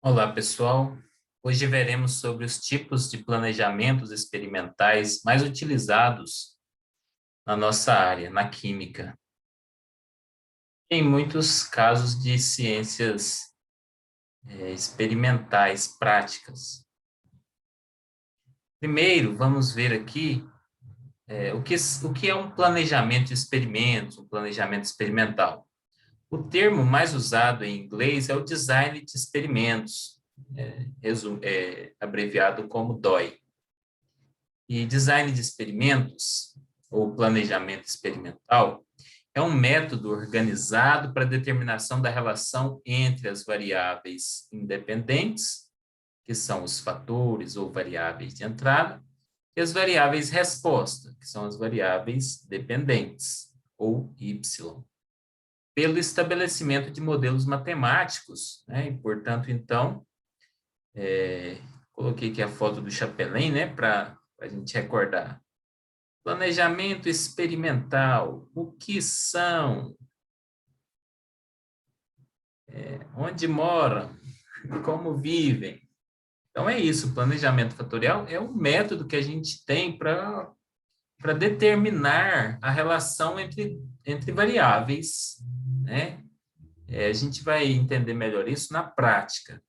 Olá, pessoal. Hoje veremos sobre os tipos de planejamentos experimentais mais utilizados na nossa área, na química, em muitos casos de ciências experimentais práticas. Primeiro, vamos ver aqui o que é um planejamento de experimentos, um planejamento experimental. O termo mais usado em inglês é o design de experimentos, abreviado como DOI. E design de experimentos, ou planejamento experimental, é um método organizado para a determinação da relação entre as variáveis independentes, que são os fatores ou variáveis de entrada, e as variáveis resposta, que são as variáveis dependentes, ou Y, pelo estabelecimento de modelos matemáticos, né? E, portanto, então, coloquei aqui a foto do Chapelain, né, para a gente recordar. Planejamento experimental, o que são? Onde moram? Como vivem? Então é isso, planejamento fatorial é um método que a gente tem para determinar a relação entre variáveis, né? A gente vai entender melhor isso na prática.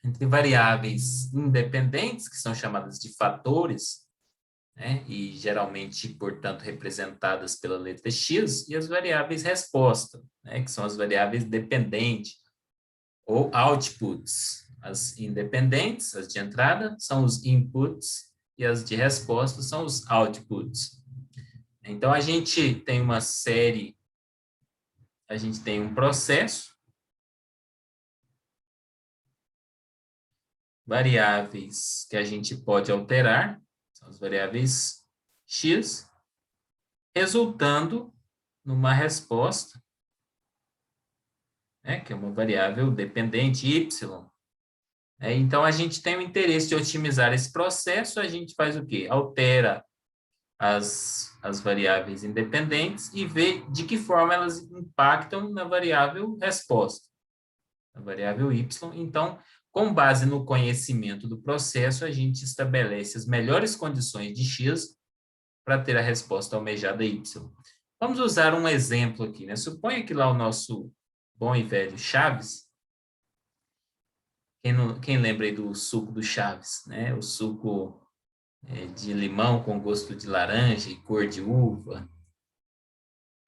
Entre variáveis independentes, que são chamadas de fatores, né? E geralmente, portanto, representadas pela letra X, e as variáveis resposta, né? Que são as variáveis dependentes, ou outputs. As independentes, as de entrada, são os inputs, e as de resposta são os outputs. Então, a gente tem uma série, a gente tem um processo, variáveis que a gente pode alterar, são as variáveis X, resultando numa resposta, né, que é uma variável dependente Y. Então, a gente tem o interesse de otimizar esse processo, a gente faz o quê? Altera as variáveis independentes e vê de que forma elas impactam na variável resposta, na variável Y. Então, com base no conhecimento do processo, a gente estabelece as melhores condições de X para ter a resposta almejada Y. Vamos usar um exemplo aqui, né? Suponha que lá o nosso bom e velho Chaves, quem lembra aí do suco do Chaves, né? O suco de limão com gosto de laranja e cor de uva.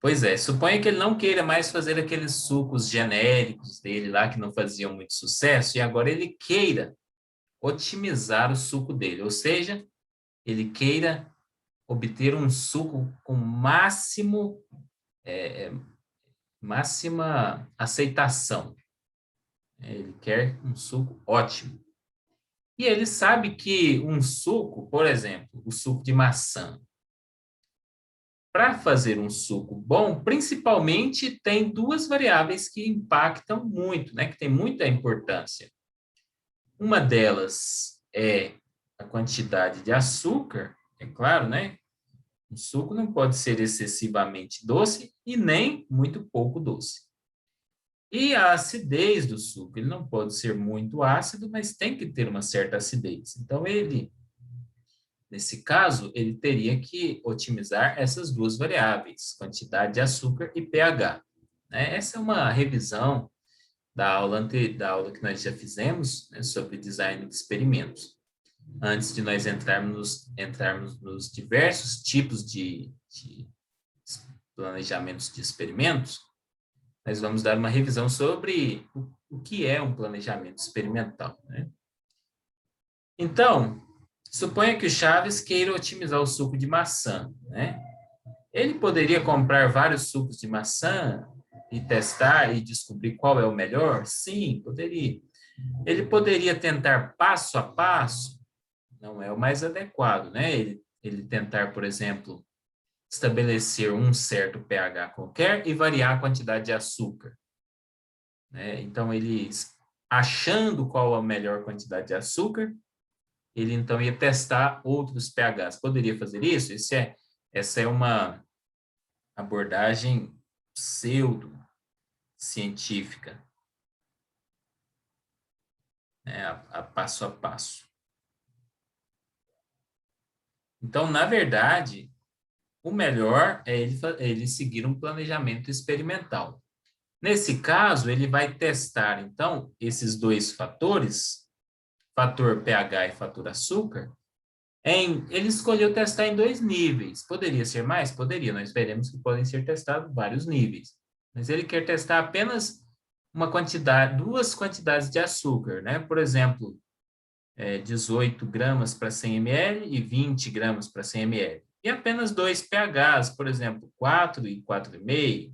Pois é, suponha que ele não queira mais fazer aqueles sucos genéricos dele lá que não faziam muito sucesso e agora ele queira otimizar o suco dele, ou seja, ele queira obter um suco com máxima aceitação. Ele quer um suco ótimo. E ele sabe que um suco, por exemplo, o suco de maçã, para fazer um suco bom, principalmente tem duas variáveis que impactam muito, né, que tem muita importância. Uma delas é a quantidade de açúcar, é claro, né? O suco não pode ser excessivamente doce e nem muito pouco doce. E a acidez do suco, ele não pode ser muito ácido, mas tem que ter uma certa acidez. Então, nesse caso, ele teria que otimizar essas duas variáveis, quantidade de açúcar e pH. Essa é uma revisão da aula que nós já fizemos, né, sobre design de experimentos. Antes de nós entrarmos nos diversos tipos de planejamentos de experimentos, nós vamos dar uma revisão sobre o que é um planejamento experimental, né? Então, suponha que o Chaves queira otimizar o suco de maçã, né? Ele poderia comprar vários sucos de maçã e testar e descobrir qual é o melhor? Sim, poderia. Ele poderia tentar passo a passo? Não é o mais adequado, né? Ele tentar, por exemplo, estabelecer um certo pH qualquer e variar a quantidade de açúcar, né? Então, ele, achando qual a melhor quantidade de açúcar, ele então ia testar outros pHs. Poderia fazer isso? Essa é uma abordagem pseudo-científica. né, a passo a passo. Então, na verdade, o melhor é ele seguir um planejamento experimental. Nesse caso, ele vai testar, então, esses dois fatores, fator pH e fator açúcar, ele escolheu testar em 2 níveis. Poderia ser mais? Poderia. Nós veremos que podem ser testados vários níveis. Mas ele quer testar apenas uma quantidade, 2 quantidades de açúcar, né? Por exemplo, 18 gramas para 100 ml e 20 gramas para 100 ml. E apenas 2 pHs, por exemplo, 4 e 4,5.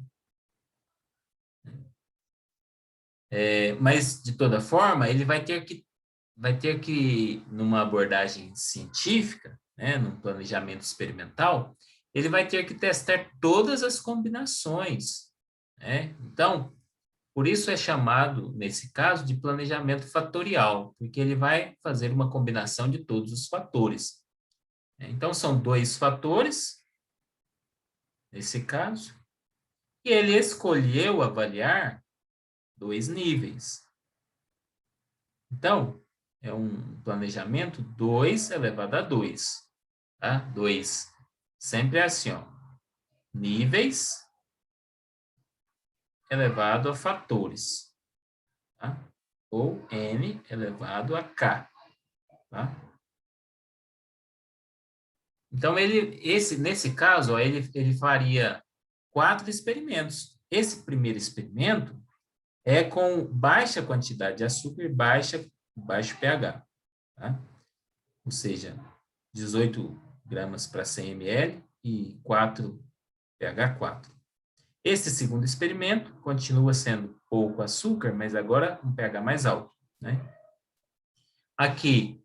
Mas, de toda forma, ele vai ter que, numa abordagem científica, né, num planejamento experimental, ele vai ter que testar todas as combinações, né? Então, por isso é chamado, nesse caso, de planejamento fatorial, porque ele vai fazer uma combinação de todos os fatores. Então, são 2 fatores, nesse caso, e ele escolheu avaliar 2 níveis. Então, é um planejamento 2 elevado a 2, tá? 2. Sempre é assim, ó. Níveis elevado a fatores, tá? Ou N elevado a K, tá? Então, nesse caso, ó, ele faria 4 experimentos. Esse primeiro experimento é com baixa quantidade de açúcar e baixo pH, tá? Ou seja, 18 gramas para 100 ml e 4 pH 4. Esse segundo experimento continua sendo pouco açúcar, mas agora um pH mais alto, né? Aqui,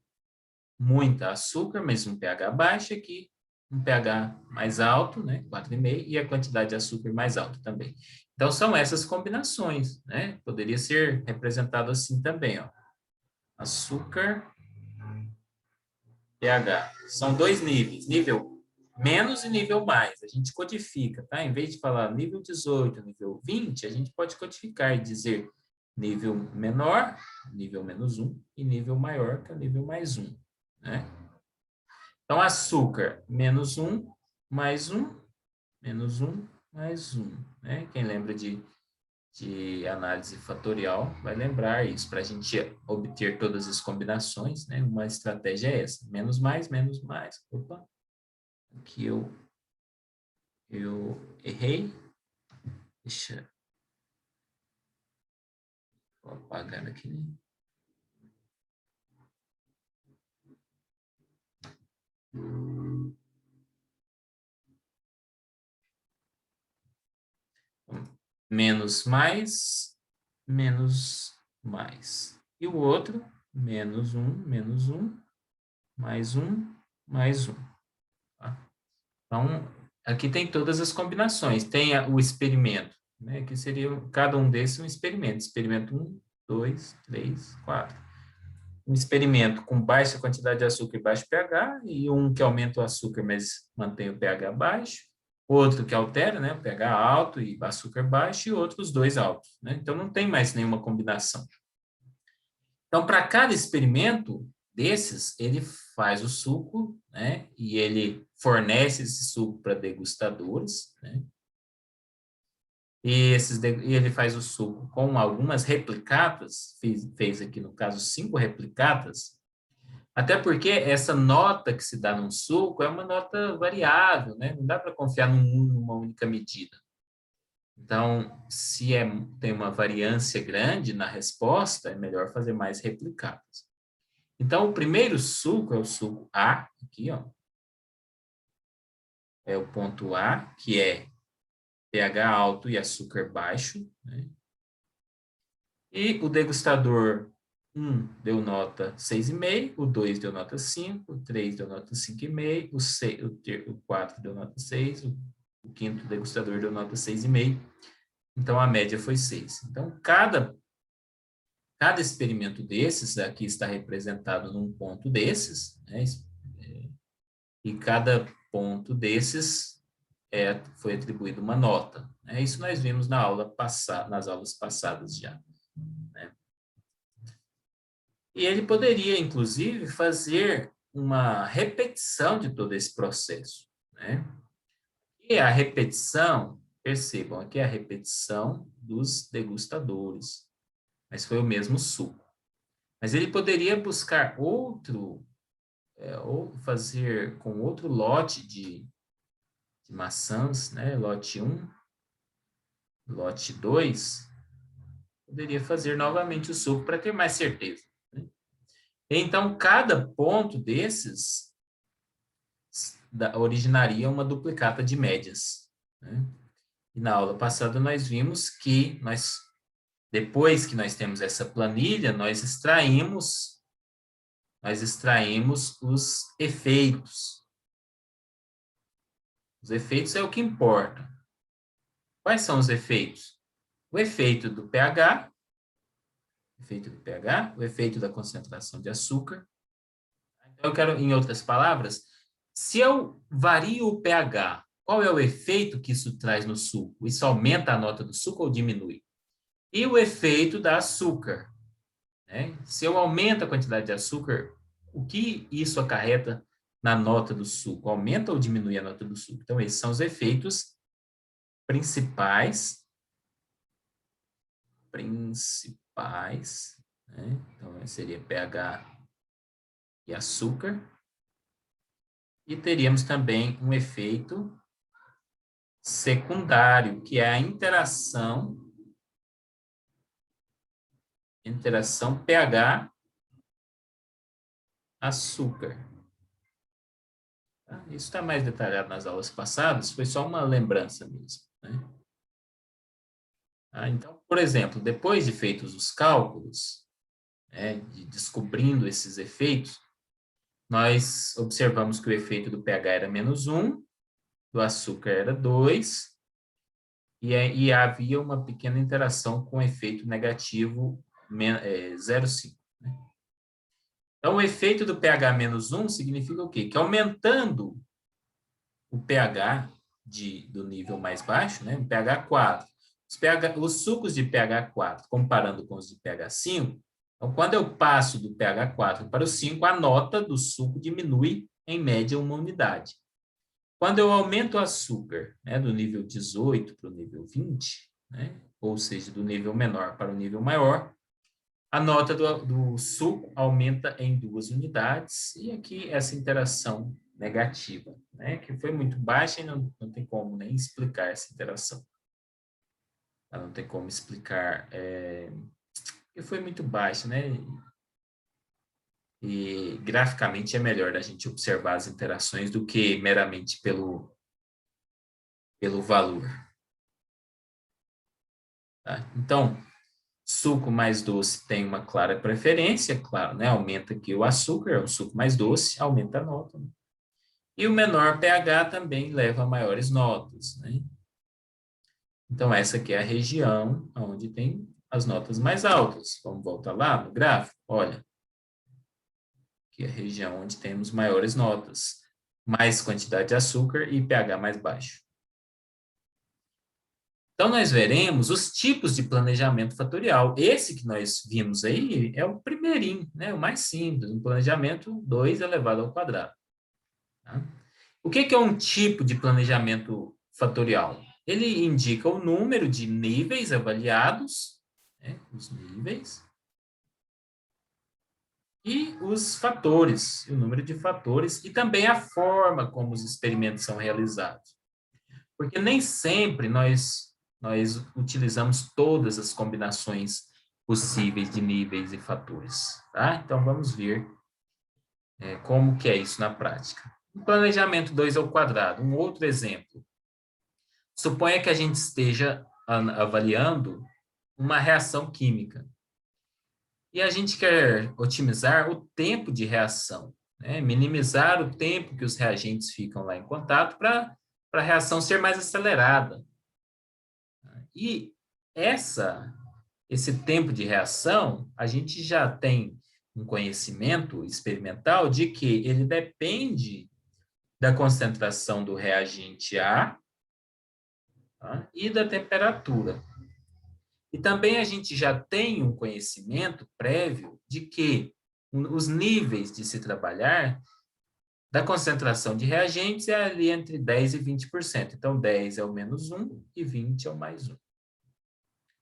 muita açúcar, mas um pH baixo. Aqui, um pH mais alto, né? 4,5, e a quantidade de açúcar mais alta também. Então, são essas combinações, né? Poderia ser representado assim também, ó. Açúcar, pH. São 2 níveis, nível menos e nível mais. A gente codifica, tá? Em vez de falar nível 18, nível 20, a gente pode codificar e dizer nível menor, nível menos 1, e nível maior, que é o nível mais 1, né? Então, açúcar, menos 1, mais 1, menos 1, mais 1, né? Quem lembra de análise fatorial vai lembrar isso, para a gente obter todas as combinações, né? Uma estratégia é essa, menos mais, menos mais. Opa, aqui eu errei, deixa eu apagar aqui. Menos mais, menos mais. E o outro, menos 1, mais 1, mais 1. Tá? Então, aqui tem todas as combinações. Tem o experimento, né? Que seria cada um desses um experimento. Experimento 1, 2, 3, 4. Um experimento com baixa quantidade de açúcar e baixo pH, e um que aumenta o açúcar, mas mantém o pH baixo. Outro que altera, né? O pH alto e açúcar baixo, e outros 2 altos, né? Então, não tem mais nenhuma combinação. Então, para cada experimento desses, ele faz o suco, né? E ele fornece esse suco para degustadores, né? E ele faz o suco com algumas replicatas, fez aqui no caso 5 replicatas, até porque essa nota que se dá num suco é uma nota variável, né? Não dá para confiar numa única medida. Então, se tem uma variância grande na resposta, é melhor fazer mais replicadas. Então, o primeiro suco é o suco A, aqui, ó. É o ponto A, que é pH alto e açúcar baixo, né? E o degustador 1 deu nota 6,5, o 2 deu nota 5, o 3 deu nota 5,5, o 4 deu nota 6, o quinto degustador deu nota 6,5. Então, a média foi 6. Então, cada experimento desses, aqui está representado num ponto desses, né? E cada ponto desses foi atribuído uma nota, né? Isso nós vimos nas aulas passadas já, né? E ele poderia, inclusive, fazer uma repetição de todo esse processo, né? E a repetição, percebam, aqui é a repetição dos degustadores, mas foi o mesmo suco. Mas ele poderia buscar outro, ou fazer com outro lote de maçãs, né? Lote 1, lote 2, poderia fazer novamente o suco para ter mais certeza, né? Então, cada ponto desses originaria uma duplicata de médias, né? E na aula passada nós vimos que depois que nós temos essa planilha, nós extraímos os efeitos. Os efeitos é o que importa. Quais são os efeitos? O efeito do pH, o efeito da concentração de açúcar. Então, eu quero, em outras palavras, se eu vario o pH, qual é o efeito que isso traz no suco? Isso aumenta a nota do suco ou diminui? E o efeito da açúcar, né? Se eu aumento a quantidade de açúcar, o que isso acarreta na nota do suco? Aumenta ou diminui a nota do suco? Então, esses são os efeitos principais, né? Então, seria pH e açúcar. E teríamos também um efeito secundário, que é a interação pH-açúcar. Isso está mais detalhado nas aulas passadas, foi só uma lembrança mesmo, né? Então, por exemplo, depois de feitos os cálculos, né, descobrindo esses efeitos, nós observamos que o efeito do pH era -1, do açúcar era 2, e havia uma pequena interação com o efeito negativo 0,5. Né? Então, o efeito do pH -1 significa o quê? Que aumentando o pH do nível mais baixo, né, o pH 4, os sucos de pH 4, comparando com os de pH 5, então, quando eu passo do pH 4 para o 5, a nota do suco diminui, em média, 1 unidade. Quando eu aumento o açúcar, né, do nível 18 para o nível 20, né, ou seja, do nível menor para o nível maior, a nota do suco aumenta em 2 unidades, e aqui essa interação negativa, né, que foi muito baixa e não tem como nem explicar essa interação. Não tem como explicar, que foi muito baixa, né? E graficamente é melhor a gente observar as interações do que meramente pelo valor. Tá? Então, suco mais doce tem uma clara preferência, claro, né? Aumenta aqui o açúcar, o suco mais doce aumenta a nota. Né? E o menor pH também leva a maiores notas, né? Então, essa aqui é a região onde tem as notas mais altas. Vamos voltar lá no gráfico? Olha, aqui é a região onde temos maiores notas, mais quantidade de açúcar e pH mais baixo. Então, nós veremos os tipos de planejamento fatorial. Esse que nós vimos aí é o primeirinho, né? O mais simples, um planejamento 2 elevado ao quadrado. Tá? O que é um tipo de planejamento fatorial? Ele indica o número de níveis avaliados, né? Os níveis, e os fatores, o número de fatores, e também a forma como os experimentos são realizados. Porque nem sempre nós utilizamos todas as combinações possíveis de níveis e fatores. Tá? Então, vamos ver como que é isso na prática. O planejamento 2 ao quadrado, um outro exemplo. Suponha que a gente esteja avaliando uma reação química. E a gente quer otimizar o tempo de reação, né? Minimizar o tempo que os reagentes ficam lá em contato para a reação ser mais acelerada. E esse tempo de reação, a gente já tem um conhecimento experimental de que ele depende da concentração do reagente A, tá? E da temperatura. E também a gente já tem um conhecimento prévio de que os níveis de se trabalhar da concentração de reagentes é ali entre 10% e 20%. Então, 10 é o menos 1 e 20 é o mais 1.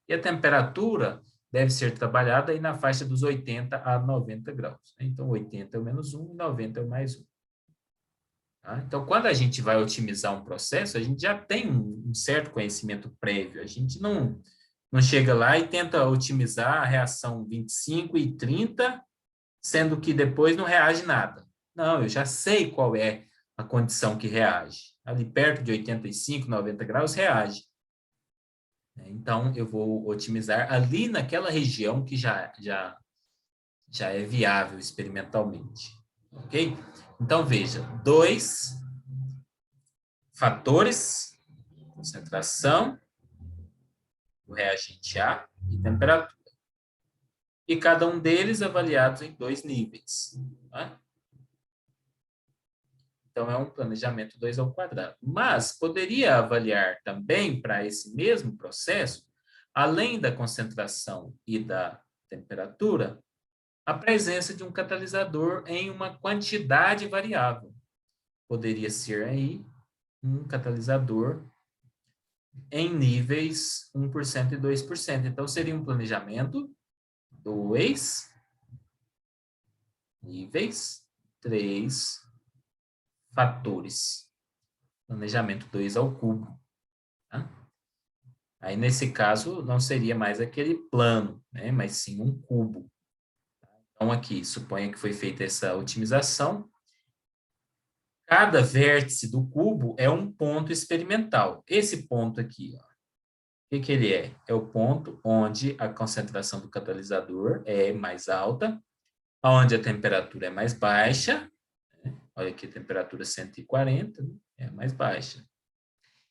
E a temperatura deve ser trabalhada aí na faixa dos 80 a 90 graus. Então, 80 é o menos 1 e 90 é o mais 1. Tá? Então, quando a gente vai otimizar um processo, a gente já tem um certo conhecimento prévio. A gente não chega lá e tenta otimizar a reação 25 e 30, sendo que depois não reage nada. Não, eu já sei qual é a condição que reage. Ali perto de 85, 90 graus, reage. Então, eu vou otimizar ali naquela região que já é viável experimentalmente. Ok? Então, veja, 2 fatores, concentração, o reagente A e temperatura. E cada um deles avaliados em 2 níveis. Tá? Então, é um planejamento 2 ao quadrado. Mas poderia avaliar também, para esse mesmo processo, além da concentração e da temperatura, a presença de um catalisador em uma quantidade variável. Poderia ser aí um catalisador em níveis 1% e 2%. Então, seria um planejamento 2 níveis, 3 fatores. Planejamento 2 ao cubo. Tá? Aí, nesse caso, não seria mais aquele plano, né? Mas sim um cubo. Então, aqui, suponha que foi feita essa otimização. Cada vértice do cubo é um ponto experimental. Esse ponto aqui, ó, o que ele é? É o ponto onde a concentração do catalisador é mais alta, onde a temperatura é mais baixa. Né? Olha aqui, a temperatura 140, né? É mais baixa.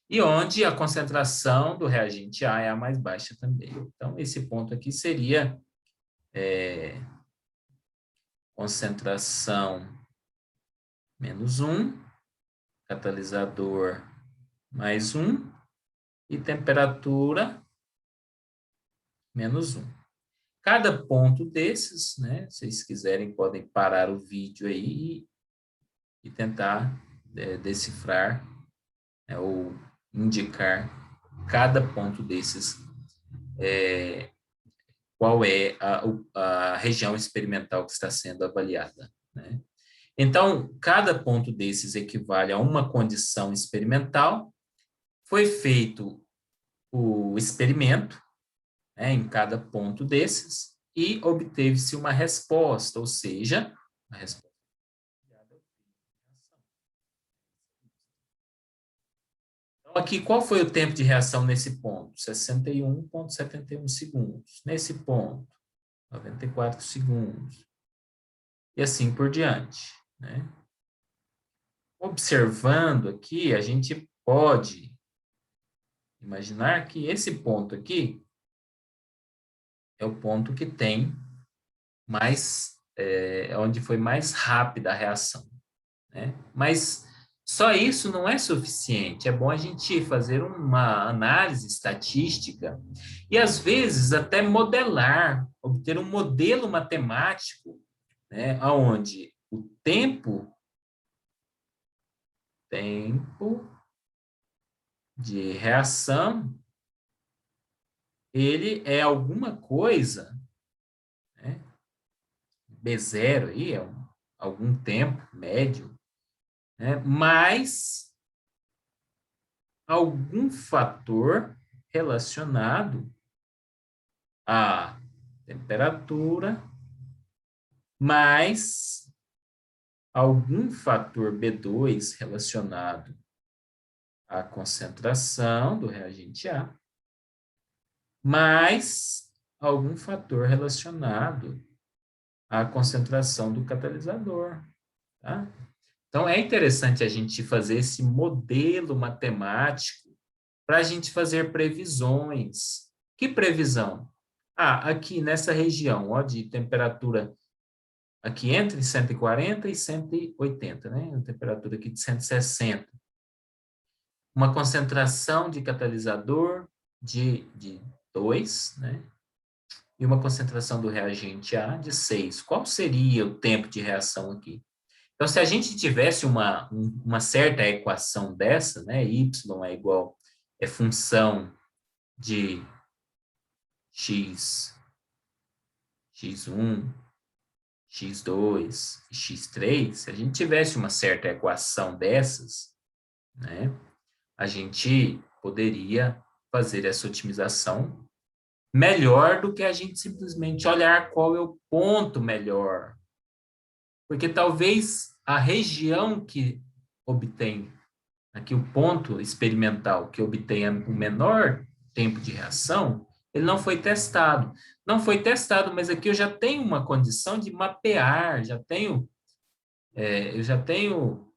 E onde a concentração do reagente A é a mais baixa também. Então, esse ponto aqui seria concentração menos 1, catalisador mais 1 e temperatura menos 1. Cada ponto desses, né, se vocês quiserem, podem parar o vídeo aí e tentar decifrar, né, ou indicar cada ponto desses, qual é a região experimental que está sendo avaliada. Né? Então, cada ponto desses equivale a uma condição experimental. Foi feito o experimento, né, em cada ponto desses e obteve-se uma resposta, ou seja, a resposta. Então, aqui, qual foi o tempo de reação nesse ponto? 61,71 segundos. Nesse ponto, 94 segundos. E assim por diante. Né? Observando aqui, a gente pode imaginar que esse ponto aqui é o ponto que tem mais, onde foi mais rápida a reação. Né? Mas só isso não é suficiente. É bom a gente fazer uma análise estatística e, às vezes, até modelar, obter um modelo matemático, né, onde o tempo de reação ele é alguma coisa, né, B0 aí, algum tempo médio, né, mais algum fator relacionado à temperatura, mais algum fator B2 relacionado à concentração do reagente A, mais algum fator relacionado à concentração do catalisador. Tá? Então, é interessante a gente fazer esse modelo matemático para a gente fazer previsões. Que previsão? Aqui nessa região, ó, de temperatura, aqui entre 140 e 180, né? A temperatura aqui de 160. Uma concentração de catalisador de 2, né? e uma concentração do reagente A de 6. Qual seria o tempo de reação aqui? Então, se a gente tivesse uma certa equação dessa, né, y é igual, é função de x, x1, x2 e x3, se a gente tivesse uma certa equação dessas, né, a gente poderia fazer essa otimização melhor do que a gente simplesmente olhar qual é o ponto melhor. Porque talvez a região que obtém, aqui o ponto experimental que obtém o menor tempo de reação, ele não foi testado. Não foi testado, mas aqui eu já tenho uma condição de mapear, eu já tenho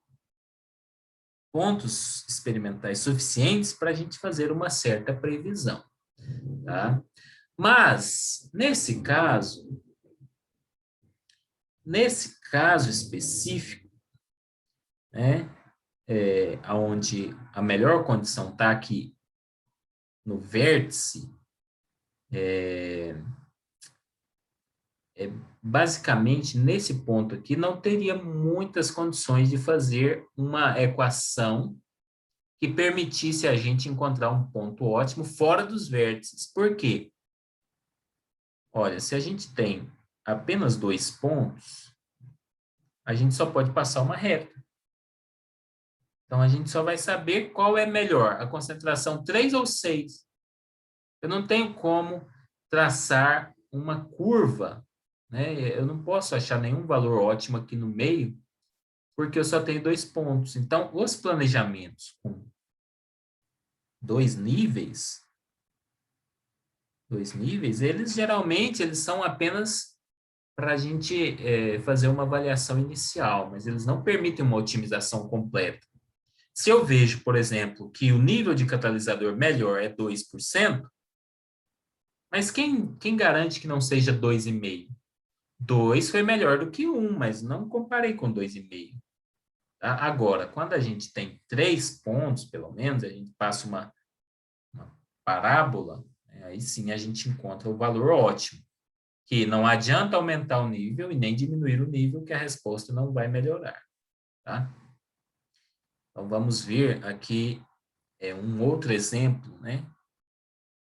pontos experimentais suficientes para a gente fazer uma certa previsão, tá? Mas, nesse caso específico, né, onde a melhor condição está aqui no vértice, basicamente, nesse ponto aqui, não teria muitas condições de fazer uma equação que permitisse a gente encontrar um ponto ótimo fora dos vértices. Por quê? Olha, se a gente tem apenas 2 pontos, a gente só pode passar uma reta. Então, a gente só vai saber qual é melhor, a concentração 3 ou 6. Eu não tenho como traçar uma curva, né? Eu não posso achar nenhum valor ótimo aqui no meio, porque eu só tenho 2 pontos. Então, os planejamentos com 2 níveis, eles geralmente eles são apenas para a gente fazer uma avaliação inicial, mas eles não permitem uma otimização completa. Se eu vejo, por exemplo, que o nível de catalisador melhor é 2%, mas quem garante que não seja 2,5%? 2 foi melhor do que 1, mas não comparei com 2,5. Tá? Agora, quando a gente tem 3 pontos, pelo menos, a gente passa uma parábola, né? Aí sim a gente encontra o valor ótimo, que não adianta aumentar o nível e nem diminuir o nível, que a resposta não vai melhorar. Tá? Então, vamos ver aqui um outro exemplo, né,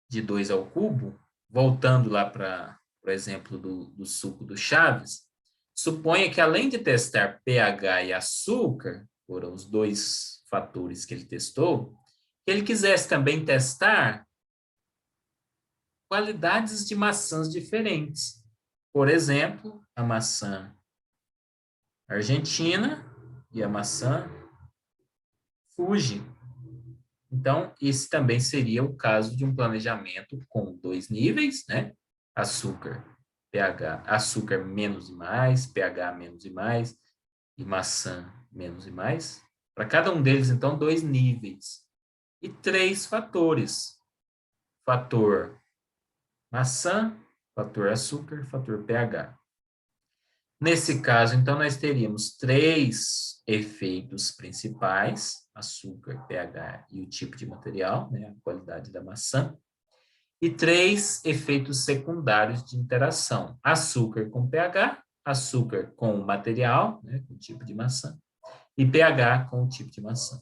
de 2 ao cubo, voltando lá para o exemplo do suco do Chaves. Suponha que, além de testar pH e açúcar, foram os 2 fatores que ele testou, que ele quisesse também testar qualidades de maçãs diferentes. Por exemplo, a maçã argentina e a maçã Fuji. Então, esse também seria o caso de um planejamento com 2 níveis, né? Açúcar, pH, açúcar menos e mais, pH menos e maçã menos e mais. Para cada um deles, então, 2 níveis. E 3 fatores. Fator maçã, fator açúcar, fator pH. Nesse caso, então, nós teríamos 3 efeitos principais: açúcar, pH e o tipo de material, né, a qualidade da maçã, e 3 efeitos secundários de interação: açúcar com pH, açúcar com o material, né, com o tipo de maçã, e pH com o tipo de maçã.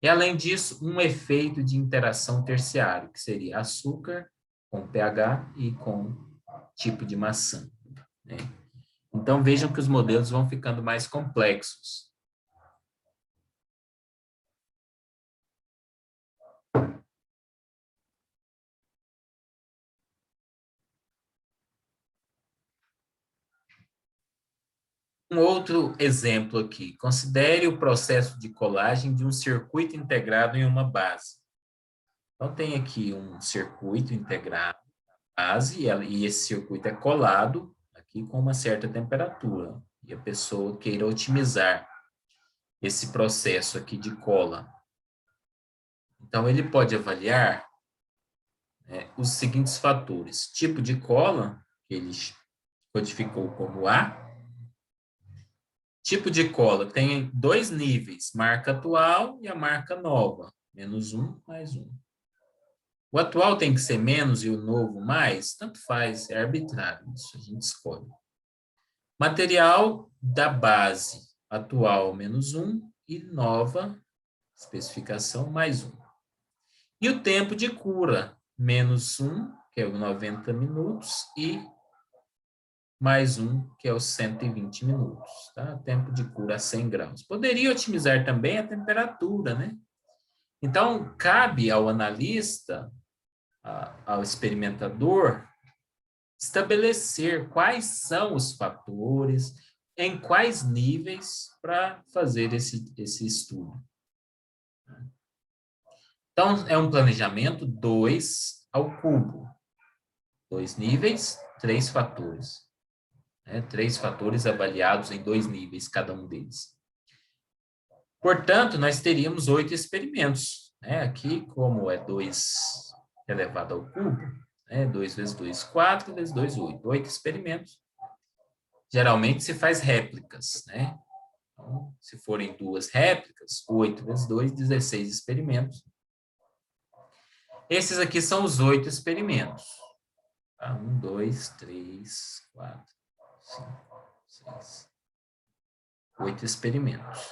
E, além disso, um efeito de interação terciário, que seria açúcar com pH e com tipo de maçã, né? Então, vejam que os modelos vão ficando mais complexos. Um outro exemplo aqui. Considere o processo de colagem de um circuito integrado em uma base. Então, tem aqui um circuito integrado, base, e esse circuito é colado aqui com uma certa temperatura. E a pessoa queira otimizar esse processo aqui de cola. Então, ele pode avaliar os seguintes fatores: tipo de cola, que ele codificou como A. Tipo de cola tem 2 níveis, marca atual e a marca nova, -1, +1. O atual tem que ser menos e o novo mais? Tanto faz, é arbitrário, isso a gente escolhe. Material da base atual menos 1 e nova especificação mais 1. E o tempo de cura menos 1, que é o 90 minutos, e mais 1, que é os 120 minutos. Tá? Tempo de cura a 100 graus. Poderia otimizar também a temperatura, né? Então, cabe ao analista, ao experimentador, estabelecer quais são os fatores, em quais níveis para fazer esse estudo. Então, é um planejamento 2 ao cubo. 2 níveis, 3 fatores. 3 fatores avaliados em 2 níveis, cada um deles. Portanto, nós teríamos 8 experimentos. Aqui, como é 2 elevado ao cubo, 2 vezes 2, 4, vezes 2, 8. 8 experimentos. Geralmente se faz réplicas, né? Então, se forem 2 réplicas, 8 vezes 2, 16 experimentos. Esses aqui são os 8 experimentos. 1, 2, 3, 4, 5, 6. 8 experimentos.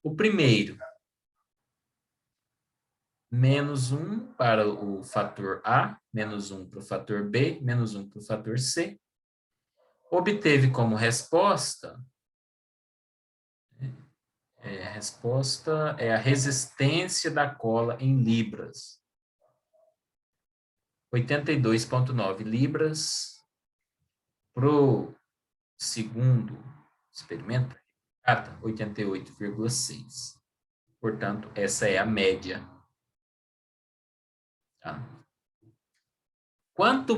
O primeiro, menos 1 para o fator A, menos 1 para o fator B, menos 1 para o fator C. Obteve como resposta, a resposta é a resistência da cola em libras. 82,9 libras. Para o segundo experimento, 88,6. Portanto, essa é a média. Tá? Quanto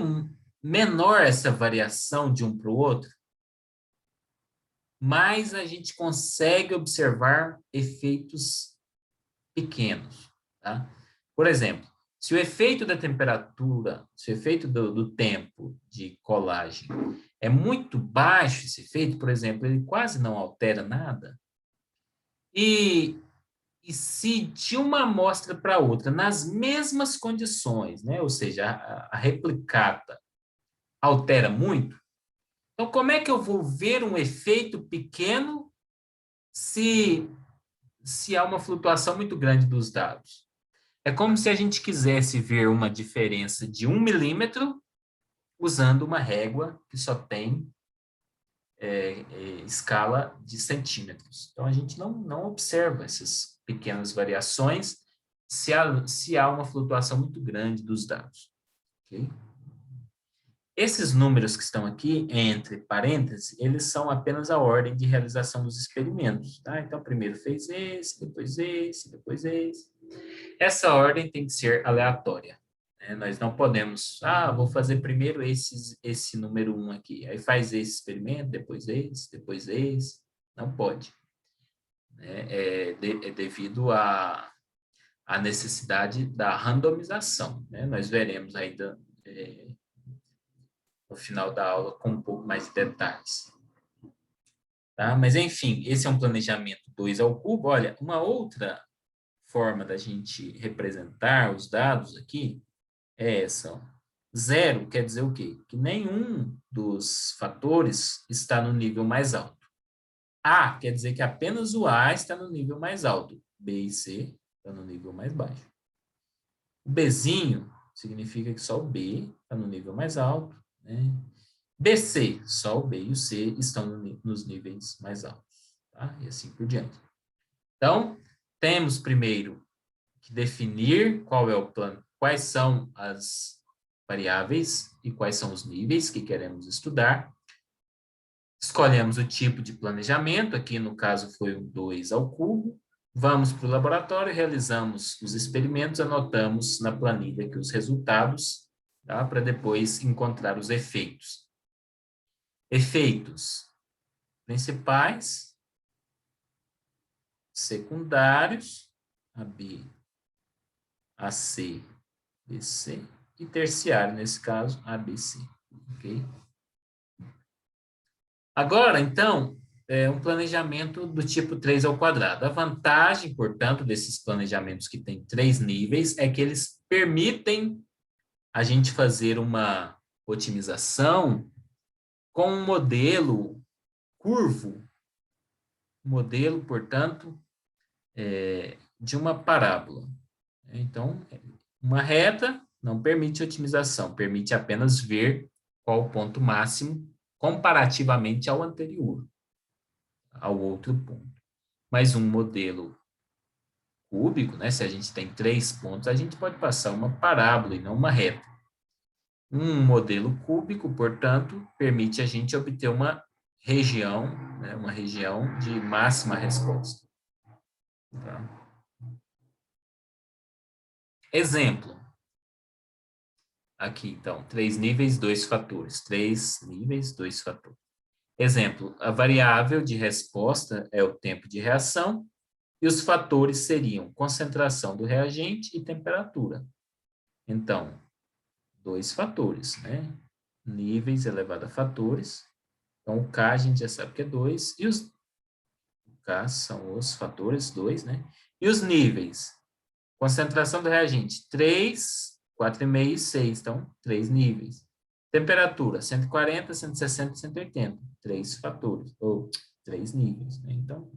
menor essa variação de um para o outro, mais a gente consegue observar efeitos pequenos. Tá? Por exemplo, se o efeito da temperatura, se o efeito do tempo de colagem é muito baixo, esse efeito, por exemplo, ele quase não altera nada, e se de uma amostra para outra, nas mesmas condições, né? Ou seja, a replicata altera muito, então como é que eu vou ver um efeito pequeno se há uma flutuação muito grande dos dados? É como se a gente quisesse ver uma diferença de 1 milímetro usando uma régua que só tem escala de centímetros. Então, a gente não observa essas pequenas variações se há uma flutuação muito grande dos dados. Okay? Esses números que estão aqui, entre parênteses, eles são apenas a ordem de realização dos experimentos. Tá? Então, primeiro fez esse, depois esse, depois esse. Essa ordem tem que ser aleatória. Nós não podemos, vou fazer primeiro esse número 1 aqui, aí faz esse experimento, depois esse. Não pode. É devido à necessidade da randomização. Nós veremos ainda no final da aula com um pouco mais de detalhes. Tá? Mas, enfim, esse é um planejamento 2 ao cubo. Olha, uma outra forma da gente representar os dados aqui é essa. Ó. 0 quer dizer o quê? Que nenhum dos fatores está no nível mais alto. A quer dizer que apenas o A está no nível mais alto. B e C estão no nível mais baixo. O Bzinho significa que só o B está no nível mais alto. Né? BC, só o B e o C estão nos níveis mais altos. Tá? E assim por diante. Então, temos primeiro que definir qual é o plano, quais são as variáveis e quais são os níveis que queremos estudar. Escolhemos o tipo de planejamento, aqui no caso foi o 2 ao cubo. Vamos para o laboratório, realizamos os experimentos, anotamos na planilha aqui os resultados, tá? Para depois encontrar os efeitos. Efeitos principais, secundários, AB, AC, BC, e terciário, nesse caso, ABC. Ok? Agora, então, um planejamento do tipo 3 ao quadrado. A vantagem, portanto, desses planejamentos que têm 3 níveis é que eles permitem a gente fazer uma otimização com um modelo curvo, modelo, portanto, de uma parábola. Então, uma reta não permite otimização, permite apenas ver qual o ponto máximo comparativamente ao anterior, ao outro ponto. Mas um modelo cúbico, né, se a gente tem 3 pontos, a gente pode passar uma parábola e não uma reta. Um modelo cúbico, portanto, permite a gente obter uma região, né, uma região de máxima resposta. Tá? Exemplo. Aqui, então, 3 níveis, 2 fatores. 3 níveis, 2 fatores. Exemplo, a variável de resposta é o tempo de reação e os fatores seriam concentração do reagente e temperatura. Então, 2 fatores, né? Níveis elevado a fatores. Então, o K a gente já sabe que é 2 e os K são os fatores 2, né? E os níveis? Concentração do reagente, 3, 4,5 e 6. Então, 3 níveis. Temperatura, 140, 160 e 180. 3 fatores, ou 3 níveis. Né? Então,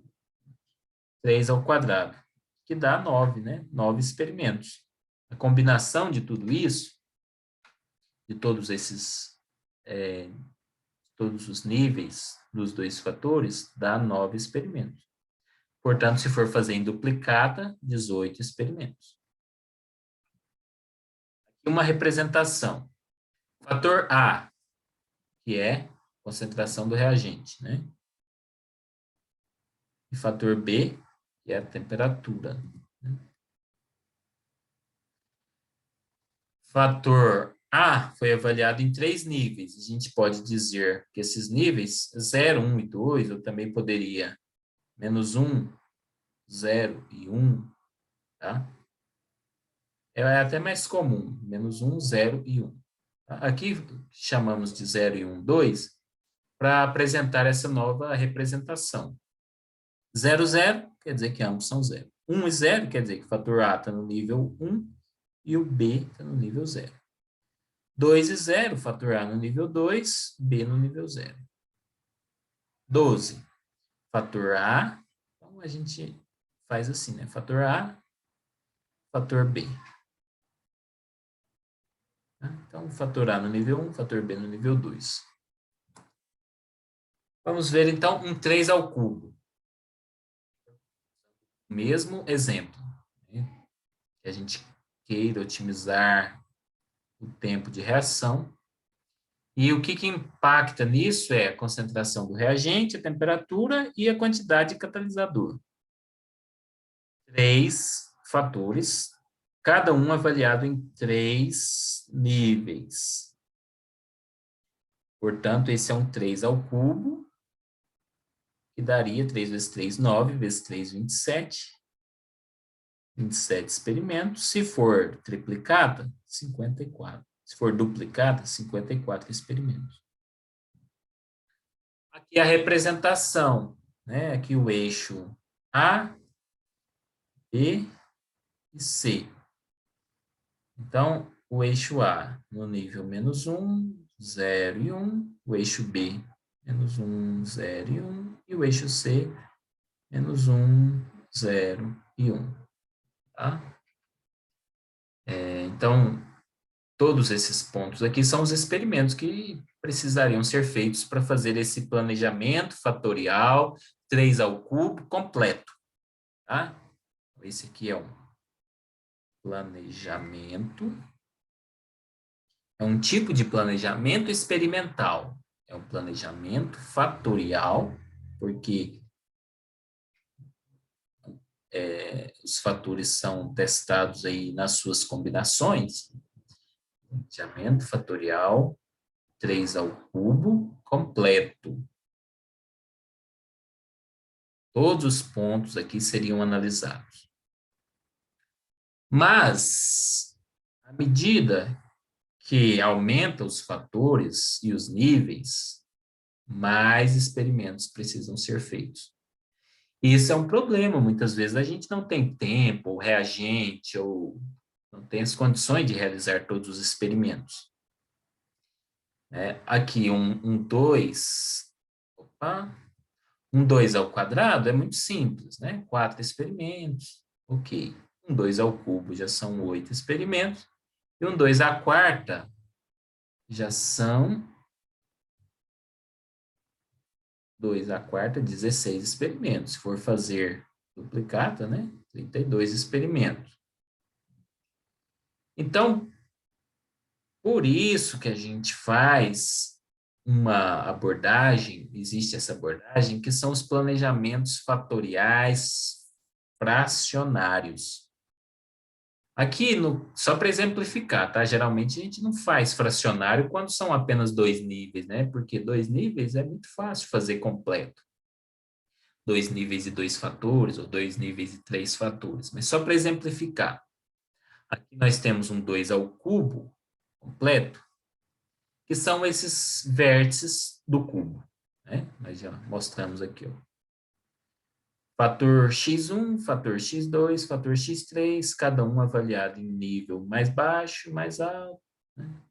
3 ao quadrado, que dá 9, né? 9 experimentos. A combinação de tudo isso, de todos esses, todos os níveis dos 2 fatores, dá 9 experimentos. Portanto, se for fazer em duplicata, 18 experimentos. Uma representação. Fator A, que é concentração do reagente, né? E fator B, que é a temperatura. Né? Fator A foi avaliado em 3 níveis. A gente pode dizer que esses níveis, 0, 1 e 2, eu também poderia menos 1, 0 e 1, tá? É até mais comum, menos 1, 0 e 1. Aqui chamamos de 0 e 1, 2, para apresentar essa nova representação. 0, 0 quer dizer que ambos são 0. 1 e 0 quer dizer que o fator A está no nível 1 e o B está no nível 0. 2 e 0, fator A no nível 2, B no nível 0. 12, fator A, então a gente faz assim, né? Fator A, fator B. Então, fator A no nível 1, fator B no nível 2. Vamos ver, então, um 3 ao cubo. Mesmo exemplo, né? Que a gente queira otimizar o tempo de reação. E o que impacta nisso é a concentração do reagente, a temperatura e a quantidade de catalisador. 3 fatores, cada um avaliado em 3 níveis. Portanto, esse é um 3 ao cubo, que daria 3 vezes 3, 9, vezes 3, 27. 27 experimentos. Se for triplicada, 54. Se for duplicada, 54 experimentos. Aqui a representação, né? Aqui o eixo A, B e C. Então, o eixo A no nível menos 1, 0 e 1. O eixo B, menos 1, 0 e 1. E o eixo C, menos 1, 0 e 1. Tá? Então, todos esses pontos aqui são os experimentos que precisariam ser feitos para fazer esse planejamento fatorial 3 ao cubo completo. Tá? Esse aqui é um planejamento. É um tipo de planejamento experimental. É um planejamento fatorial, porque os fatores são testados aí nas suas combinações. Planejamento fatorial 3 ao cubo completo. Todos os pontos aqui seriam analisados. Mas, à medida que aumenta os fatores e os níveis, mais experimentos precisam ser feitos. Isso é um problema, muitas vezes a gente não tem tempo, ou reagente, ou não tem as condições de realizar todos os experimentos. Aqui, um 2, um 2 ao quadrado é muito simples, né? 4 experimentos, ok. Um 2 ao cubo já são 8 experimentos, e um 2 à quarta já são 2 à quarta, 16 experimentos. Se for fazer duplicata, né? 32 experimentos. Então, por isso que a gente faz uma abordagem, existe essa abordagem, que são os planejamentos fatoriais fracionários. Aqui, só para exemplificar, tá? Geralmente a gente não faz fracionário quando são apenas 2 níveis, né? Porque 2 níveis é muito fácil fazer completo. 2 níveis e 2 fatores, ou 2 níveis e 3 fatores. Mas só para exemplificar, aqui nós temos um 2 ao cubo completo, que são esses vértices do cubo, né? Nós já mostramos aqui, ó. Fator x1, fator x2, fator x3, cada um avaliado em nível mais baixo, mais alto, né?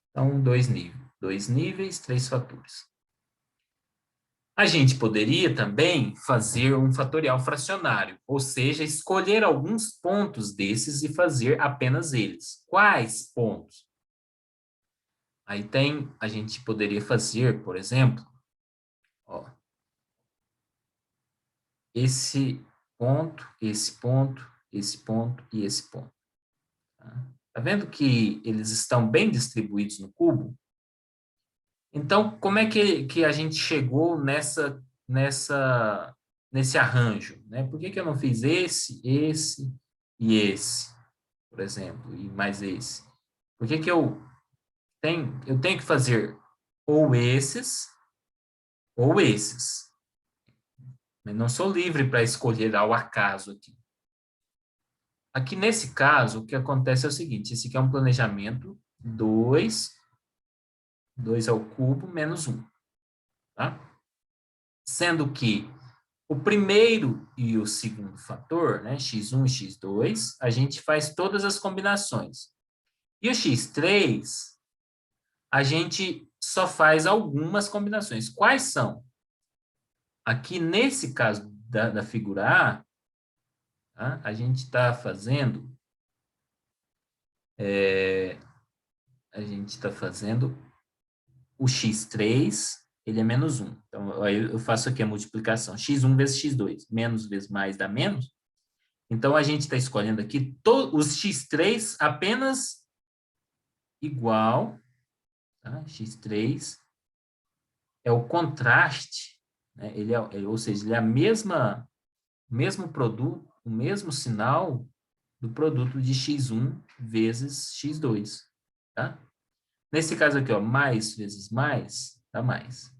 Então, 2 níveis, 3 fatores. A gente poderia também fazer um fatorial fracionário, ou seja, escolher alguns pontos desses e fazer apenas eles. Quais pontos? Aí a gente poderia fazer, por exemplo, ó, esse ponto, esse ponto, esse ponto e esse ponto. Tá vendo que eles estão bem distribuídos no cubo? Então, como é que a gente chegou nesse arranjo, né? Por que eu não fiz esse e esse, por exemplo, e mais esse? Por que eu tenho que fazer ou esses ou esses? Mas não sou livre para escolher ao acaso aqui. Aqui nesse caso, o que acontece é o seguinte, esse aqui é um planejamento 2 ao cubo menos 1, tá? Sendo que o primeiro e o segundo fator, né, x1 e x2, a gente faz todas as combinações. E o x3, a gente só faz algumas combinações. Quais são? Aqui nesse caso da figura A, tá, a gente está fazendo o x3, ele é menos 1. Então, aí eu faço aqui a multiplicação. x1 vezes x2. Menos vezes mais dá menos. Então, a gente está escolhendo aqui os x3 apenas igual. Tá? X3 é o contraste. Né? Ou seja, ele é o mesmo produto, o mesmo sinal do produto de x1 vezes x2. Tá? Nesse caso aqui, ó, mais vezes mais, dá mais.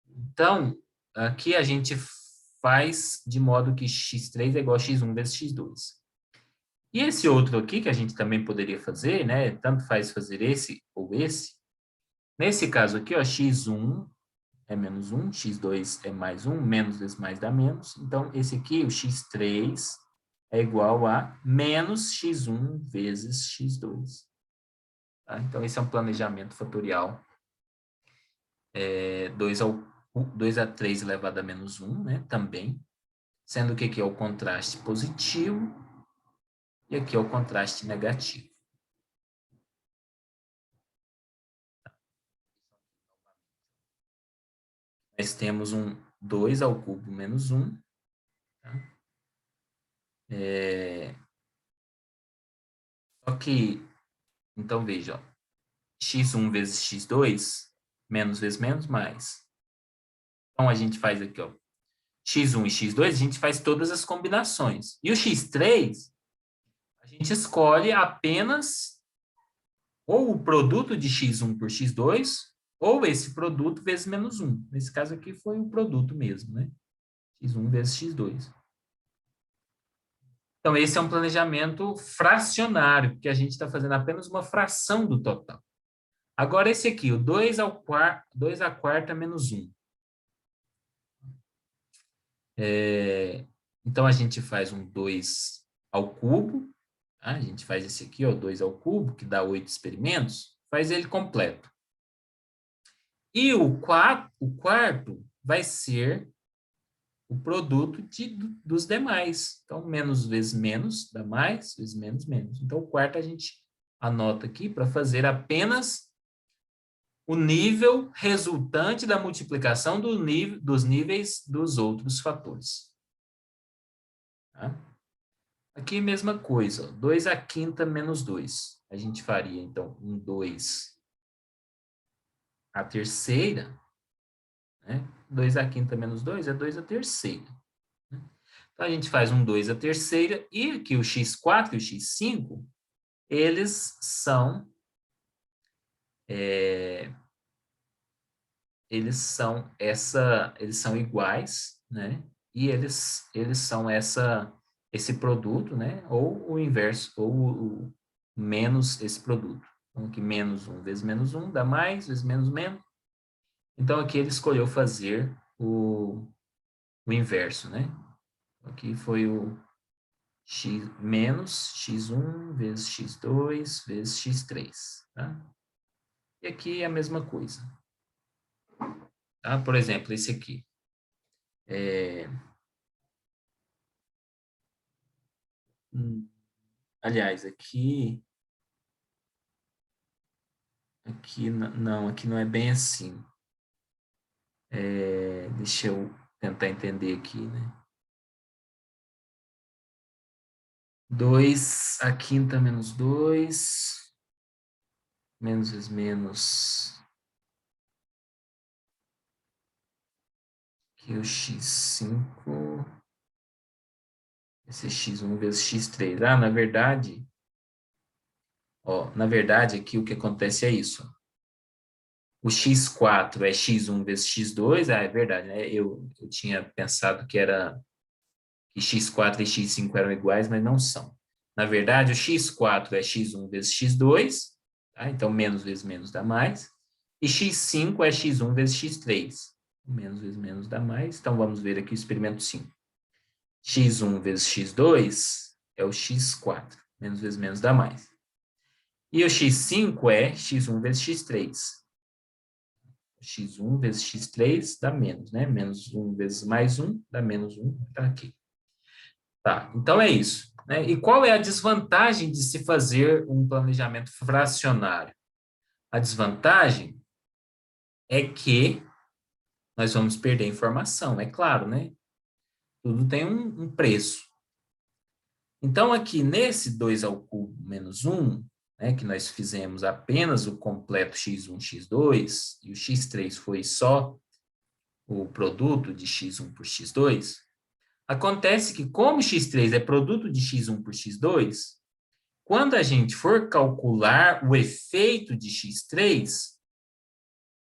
Então, aqui a gente faz de modo que x3 é igual a x1 vezes x2. E esse outro aqui, que a gente também poderia fazer, né? Tanto faz fazer esse ou esse. Nesse caso aqui, ó, x1 é menos 1, x2 é mais 1, menos vezes mais dá menos. Então, esse aqui, o x3, é igual a menos x1 vezes x2. Tá? Então, esse é um planejamento fatorial 2 a 3 elevado a menos 1, né? Também. Sendo que aqui é o contraste positivo e aqui é o contraste negativo. Nós temos um 2 ao cubo menos 1. Tá? Só que, então veja, ó, x1 vezes x2, menos vezes menos, mais. Então, a gente faz aqui, ó, x1 e x2, a gente faz todas as combinações. E o x3, a gente escolhe apenas ou o produto de x1 por x2, ou esse produto vezes menos 1. Nesse caso aqui foi o produto mesmo, né? x1 vezes x2. Então, esse é um planejamento fracionário, porque a gente está fazendo apenas uma fração do total. Agora esse aqui, o 2 à quarta menos 1. Então, a gente faz um 2 ao cubo. Tá? A gente faz esse aqui, ó, 2 ao cubo, que dá 8 experimentos. Faz ele completo. E o quarto vai ser o produto dos demais. Então, menos vezes menos dá mais, vezes menos, menos. Então, o quarto a gente anota aqui para fazer apenas o nível resultante da multiplicação dos níveis dos outros fatores. Tá? Aqui, mesma coisa, 2 à quinta menos 2. A gente faria, então, um 2 à terceira, né? 2 à quinta menos 2 é 2 à terceira. Né? Então, a gente faz um 2 à terceira, e aqui o x4 e o x5, eles são eles são iguais, né? E eles são esse produto, né? Ou o inverso, ou o menos esse produto. Então, aqui menos 1 vezes menos 1 dá mais, vezes menos menos. Então, aqui ele escolheu fazer o inverso, né? Aqui foi o x menos x1 vezes x2 vezes x3, tá? E aqui é a mesma coisa. Tá? Por exemplo, esse aqui. Aliás, não, aqui não é bem assim. Deixa eu tentar entender aqui, né? 2 à quinta menos 2, menos vezes menos, aqui o x5, esse x1 vezes x3. Ah, na verdade, aqui o que acontece é isso. O x4 é x1 vezes x2, é verdade, né? Eu tinha pensado que x4 e x5 eram iguais, mas não são. Na verdade, o x4 é x1 vezes x2, tá? Então menos vezes menos dá mais. E x5 é x1 vezes x3. Menos vezes menos dá mais. Então vamos ver aqui o experimento 5. x1 vezes x2 é o x4. Menos vezes menos dá mais. E o x5 é x1 vezes x3. x1 vezes x3 dá menos, né? Menos 1 vezes mais 1 dá menos 1, tá aqui. Tá, então é isso. Né? E qual é a desvantagem de se fazer um planejamento fracionário? A desvantagem é que nós vamos perder informação, é claro, né? Tudo tem um preço. Então, aqui nesse 2 ao cubo menos 1, né, que nós fizemos apenas o completo x1, x2, e o x3 foi só o produto de x1 por x2, acontece que, como x3 é produto de x1 por x2, quando a gente for calcular o efeito de x3,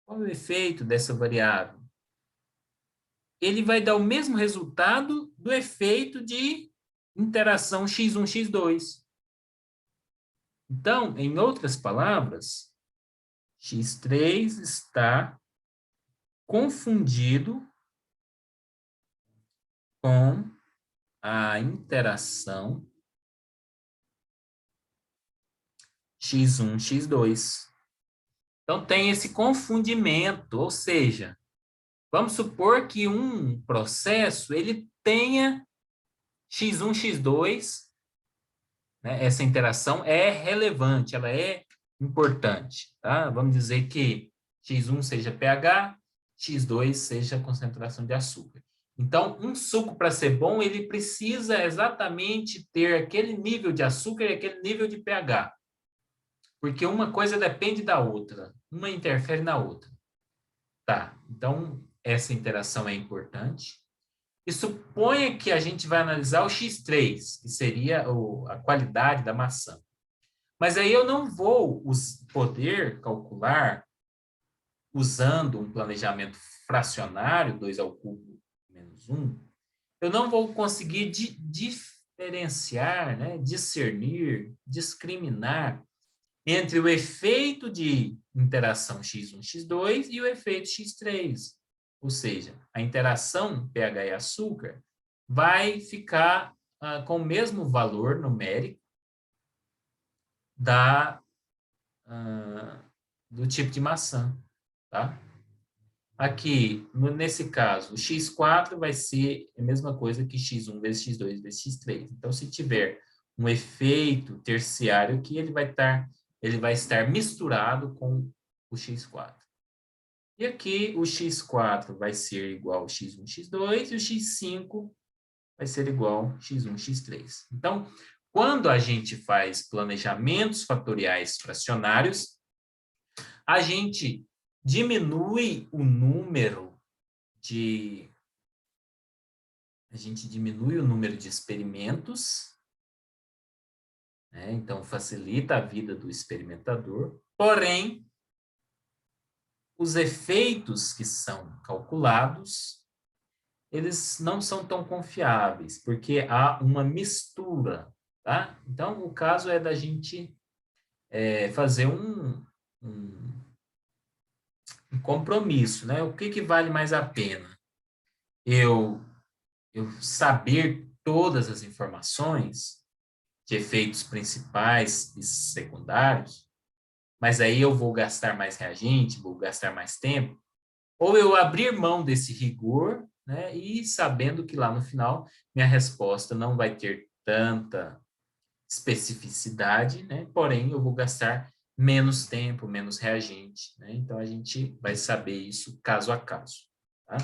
qual é o efeito dessa variável? Ele vai dar o mesmo resultado do efeito de interação x1, x2. Então, em outras palavras, x3 está confundido com a interação x1, x2. Então, tem esse confundimento, ou seja, vamos supor que um processo ele tenha x1, x2, né? Essa interação é relevante, ela é importante, tá? Vamos dizer que x1 seja pH, x2 seja concentração de açúcar. Então, um suco para ser bom, ele precisa exatamente ter aquele nível de açúcar e aquele nível de pH. Porque uma coisa depende da outra, uma interfere na outra. Tá, então essa interação é importante. E suponha que a gente vai analisar o x3, que seria a qualidade da maçã. Mas aí eu não vou poder calcular usando um planejamento fracionário, 2 ao cubo menos 1, eu não vou conseguir diferenciar, né, discernir, discriminar entre o efeito de interação x1, x2 e o efeito x3. Ou seja, a interação pH e açúcar vai ficar com o mesmo valor numérico do tipo de maçã, tá? Aqui, nesse caso, o x4 vai ser a mesma coisa que x1 vezes x2 vezes x3. Então, se tiver um efeito terciário aqui, ele vai estar misturado com o x4. E aqui, o x4 vai ser igual ao x1, x2, e o x5 vai ser igual ao x1, x3. Então, quando a gente faz planejamentos fatoriais fracionários, a gente diminui o número de experimentos, né? Então facilita a vida do experimentador, porém os efeitos que são calculados, eles não são tão confiáveis, porque há uma mistura, tá? Então o caso é da gente fazer um compromisso, né? O que vale mais a pena? Eu saber todas as informações de efeitos principais e secundários, mas aí eu vou gastar mais reagente, vou gastar mais tempo, ou eu abrir mão desse rigor, né, e sabendo que lá no final minha resposta não vai ter tanta especificidade, né, porém eu vou gastar menos tempo, menos reagente, né, então a gente vai saber isso caso a caso, tá?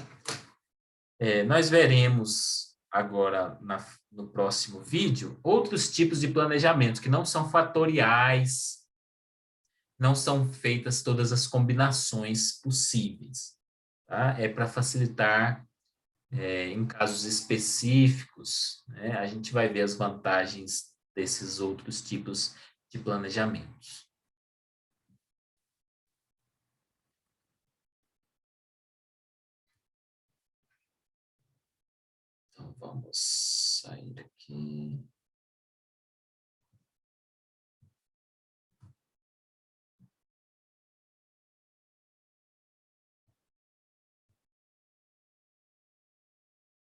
Nós veremos agora no próximo vídeo outros tipos de planejamento que não são fatoriais, não são feitas todas as combinações possíveis. Tá? É para facilitar em casos específicos, né? A gente vai ver as vantagens desses outros tipos de planejamentos. Então, vamos sair aqui.